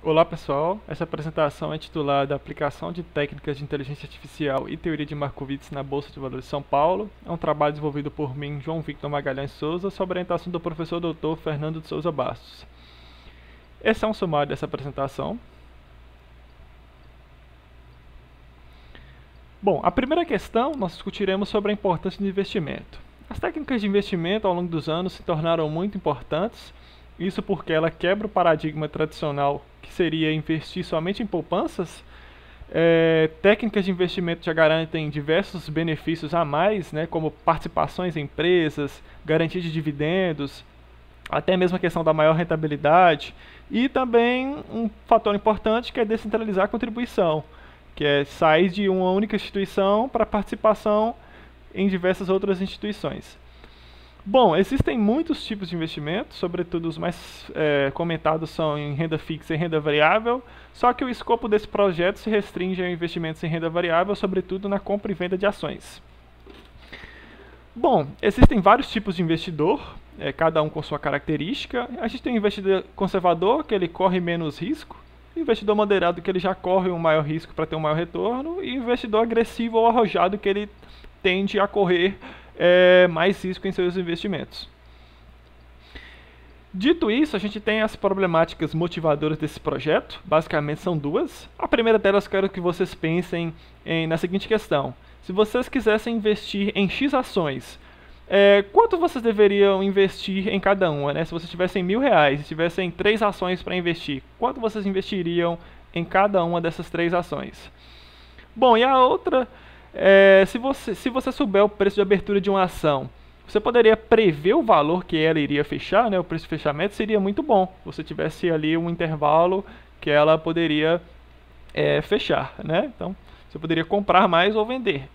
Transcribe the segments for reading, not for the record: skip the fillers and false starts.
Olá pessoal, essa apresentação é intitulada Aplicação de Técnicas de Inteligência Artificial e Teoria de Markowitz na Bolsa de Valores de São Paulo. É um trabalho desenvolvido por mim, João Victor Magalhães Souza, sob orientação do professor Dr. Fernando de Souza Bastos. Esse é um sumário dessa apresentação. Bom, a primeira questão nós discutiremos sobre a importância do investimento. As técnicas de investimento ao longo dos anos se tornaram muito importantes, isso porque ela quebra o paradigma tradicional que seria investir somente em poupanças. Técnicas de investimento já garantem diversos benefícios a mais, né, como participações em empresas, garantia de dividendos, até mesmo a questão da maior rentabilidade, e também um fator importante que é descentralizar a contribuição, que é sair de uma única instituição para participação em diversas outras instituições. Bom, existem muitos tipos de investimentos, sobretudo os mais comentados são em renda fixa e renda variável, só que o escopo desse projeto se restringe a investimentos em renda variável, sobretudo na compra e venda de ações. Bom, existem vários tipos de investidor, cada um com sua característica. A gente tem o investidor conservador, que ele corre menos risco, o investidor moderado, que ele já corre um maior risco para ter um maior retorno, e o investidor agressivo ou arrojado, que ele tende a correr mais risco em seus investimentos. Dito isso, a gente tem as problemáticas motivadoras desse projeto. Basicamente são duas. A primeira delas, quero que vocês pensem na seguinte questão: se vocês quisessem investir em X ações, quanto vocês deveriam investir em cada uma, né? Se vocês tivessem R$ 1.000 e tivessem 3 ações para investir, quanto vocês investiriam em cada uma dessas 3 ações? Bom, e a outra, se você souber o preço de abertura de uma ação, você poderia prever o valor que ela iria fechar, né? O preço de fechamento seria muito bom. Se você tivesse ali um intervalo que ela poderia fechar, né? Então, você poderia comprar mais ou vender.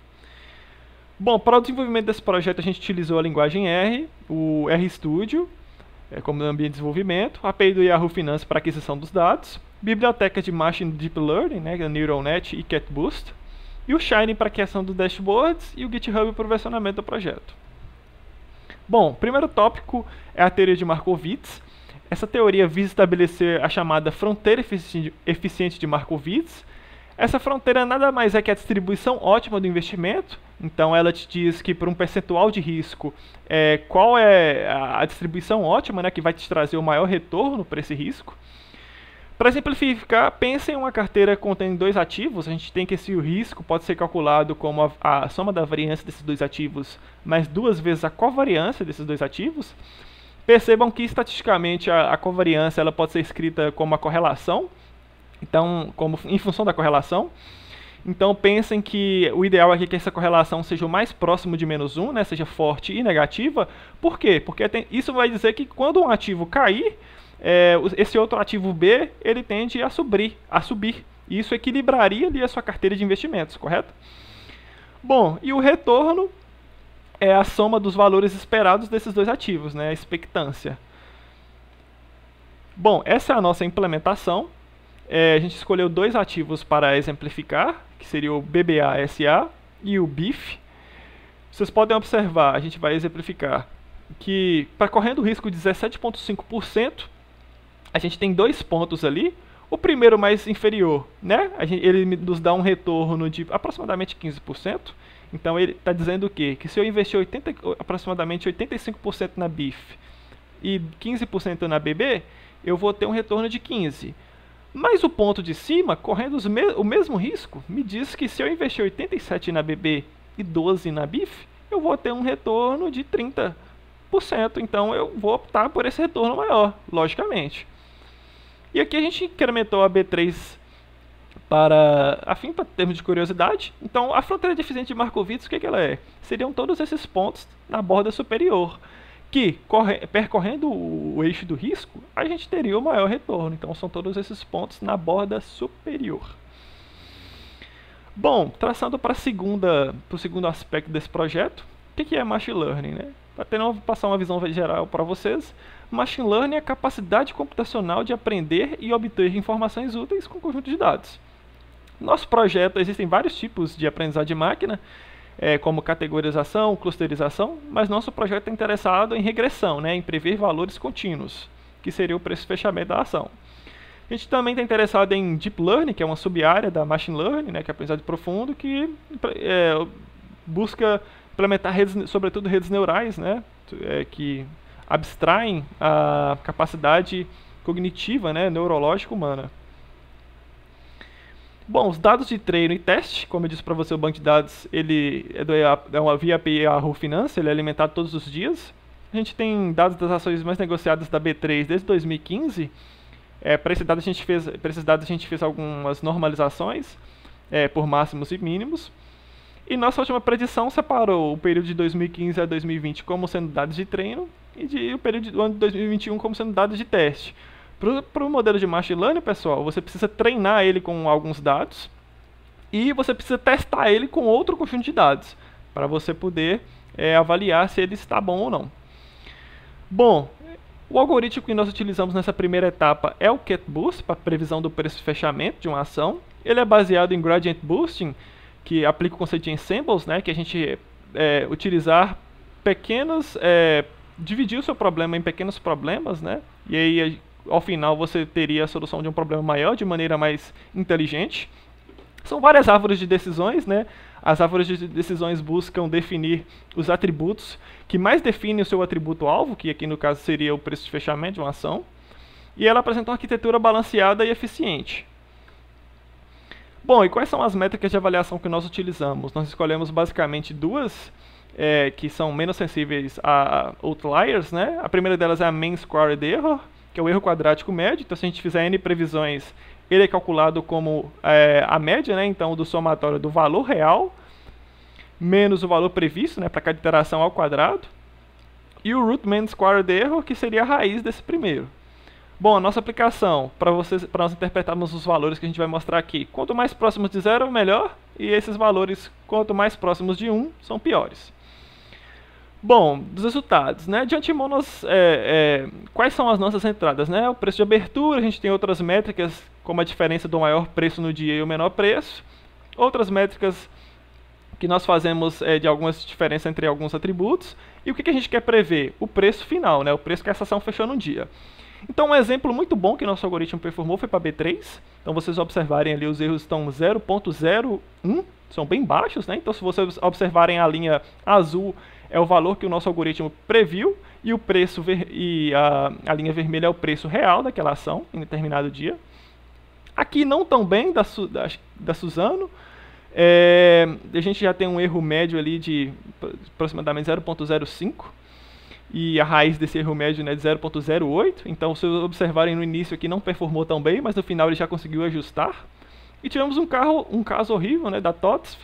Bom, para o desenvolvimento desse projeto a gente utilizou a linguagem R, o RStudio, como ambiente de desenvolvimento, a API do Yahoo Finance para aquisição dos dados, biblioteca de Machine Deep Learning, né, Neural.Net e CatBoost, e o Shiny para criação dos dashboards e o GitHub para o versionamento do projeto. Bom, o primeiro tópico é a teoria de Markowitz. Essa teoria visa estabelecer a chamada fronteira eficiente de Markowitz. Essa fronteira nada mais é que a distribuição ótima do investimento. Então ela te diz que por um percentual de risco, qual é a distribuição ótima, né, que vai te trazer o maior retorno para esse risco. Para exemplificar, pense em uma carteira contendo 2 ativos. A gente tem que esse risco pode ser calculado como a soma da variância desses 2 ativos mais 2 vezes a covariância desses 2 ativos. Percebam que estatisticamente a covariância ela pode ser escrita como a correlação, então em função da correlação. Então pensem que o ideal aqui é que essa correlação seja o mais próximo de -1, né, seja forte e negativa. Por quê? Porque isso vai dizer que quando um ativo cair, esse outro ativo B ele tende a subir. E isso equilibraria ali a sua carteira de investimentos, correto? Bom, e o retorno é a soma dos valores esperados desses 2 ativos, né, a expectância. Bom, essa é a nossa implementação. A gente escolheu 2 ativos para exemplificar, que seria o BBA-SA e o BIF. Vocês podem observar, a gente vai exemplificar que, para correndo o risco de 17,5%, a gente tem 2 pontos ali. O primeiro mais inferior, né? Ele nos dá um retorno de aproximadamente 15%. Então ele está dizendo o quê? Que se eu investir aproximadamente 85% na BIF e 15% na BB, eu vou ter um retorno de 15%. Mas o ponto de cima, correndo o mesmo risco, me diz que se eu investir 87% na BB e 12% na BIF, eu vou ter um retorno de 30%. Então eu vou optar por esse retorno maior, logicamente. E aqui a gente incrementou a B3 para termos de curiosidade. Então a fronteira de eficiente de Markowitz, o que ela é? Seriam todos esses pontos na borda superior, que percorrendo o eixo do risco, a gente teria o maior retorno. Então são todos esses pontos na borda superior. Bom, traçando para o segundo aspecto desse projeto, o que é Machine Learning, né? Para passar uma visão geral para vocês, Machine Learning é a capacidade computacional de aprender e obter informações úteis com um conjunto de dados. No nosso projeto existem vários tipos de aprendizado de máquina, como categorização, clusterização, mas nosso projeto é interessado em regressão, né, em prever valores contínuos, que seria o preço de fechamento da ação. A gente também está interessado em Deep Learning, que é uma sub-área da Machine Learning, né, que é aprendizado profundo, que busca implementar redes, sobretudo redes neurais, né, que abstraem a capacidade cognitiva, né, neurológica humana. Bom, os dados de treino e teste, como eu disse para você, o banco de dados ele é uma via API Yahoo Finance, ele é alimentado todos os dias. A gente tem dados das ações mais negociadas da B3 desde 2015. Para esses dados a gente fez algumas normalizações por máximos e mínimos. E nossa última predição separou o período de 2015 a 2020 como sendo dados de treino e o período do ano de 2021 como sendo dados de teste. Para o modelo de Machine Learning, pessoal, você precisa treinar ele com alguns dados e você precisa testar ele com outro conjunto de dados para você poder avaliar se ele está bom ou não. Bom, o algoritmo que nós utilizamos nessa primeira etapa é o CatBoost, para previsão do preço de fechamento de uma ação. Ele é baseado em Gradient Boosting, que aplica o conceito de ensembles, né, que a gente utilizar dividir o seu problema em pequenos problemas, né, e aí ao final você teria a solução de um problema maior de maneira mais inteligente. São várias árvores de decisões, né? As árvores de decisões buscam definir os atributos que mais definem o seu atributo-alvo, que aqui no caso seria o preço de fechamento de uma ação, e ela apresenta uma arquitetura balanceada e eficiente. Bom, e quais são as métricas de avaliação que nós utilizamos? Nós escolhemos basicamente duas que são menos sensíveis a outliers, né? A primeira delas é a Mean Squared Error, que é o erro quadrático médio. Então, se a gente fizer n previsões, ele é calculado como a média, né, então, do somatório do valor real menos o valor previsto, né, para cada iteração ao quadrado, e o root mean squared error, que seria a raiz desse primeiro. Bom, a nossa aplicação, para nós interpretarmos os valores que a gente vai mostrar aqui, quanto mais próximos de 0, melhor, e esses valores, quanto mais próximos de 1, são piores. Bom, dos resultados, né? De antemão, quais são as nossas entradas, né? O preço de abertura, a gente tem outras métricas, como a diferença do maior preço no dia e o menor preço. Outras métricas que nós fazemos de algumas diferenças entre alguns atributos. E o que a gente quer prever? O preço final, né? O preço que essa ação fechou no dia. Então, um exemplo muito bom que nosso algoritmo performou foi para B3. Então, vocês observarem ali, os erros estão 0.01, são bem baixos, né? Então, se vocês observarem a linha azul, é o valor que o nosso algoritmo previu, e o preço a linha vermelha é o preço real daquela ação em determinado dia. Aqui não tão bem da Suzano. A gente já tem um erro médio ali de aproximadamente 0.05, e a raiz desse erro médio, né, de 0.08. Então, se vocês observarem no início aqui, não performou tão bem, mas no final ele já conseguiu ajustar. E tivemos um caso horrível, né, da TOTSV,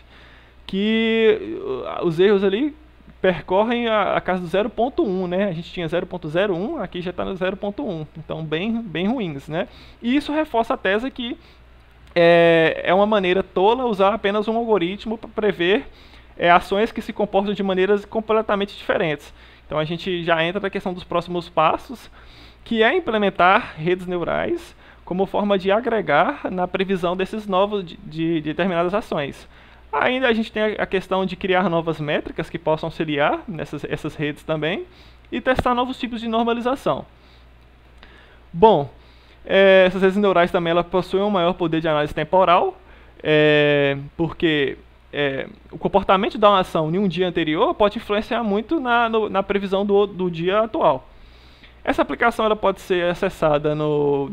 que os erros ali percorrem a casa do 0.1, né? A gente tinha 0.01, aqui já está no 0.1, então bem ruins, né? E isso reforça a tese que é uma maneira tola usar apenas um algoritmo para prever ações que se comportam de maneiras completamente diferentes. Então a gente já entra na questão dos próximos passos, que é implementar redes neurais como forma de agregar na previsão desses novos de determinadas ações. Ainda a gente tem a questão de criar novas métricas que possam auxiliar essas redes também e testar novos tipos de normalização. Bom, essas redes neurais também possuem um maior poder de análise temporal, porque o comportamento da uma ação em um dia anterior pode influenciar muito na previsão do dia atual. Essa aplicação ela pode ser acessada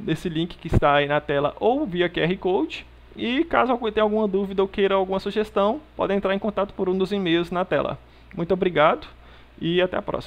nesse link que está aí na tela ou via QR Code. E caso alguém tenha alguma dúvida ou queira alguma sugestão, pode entrar em contato por um dos e-mails na tela. Muito obrigado e até a próxima.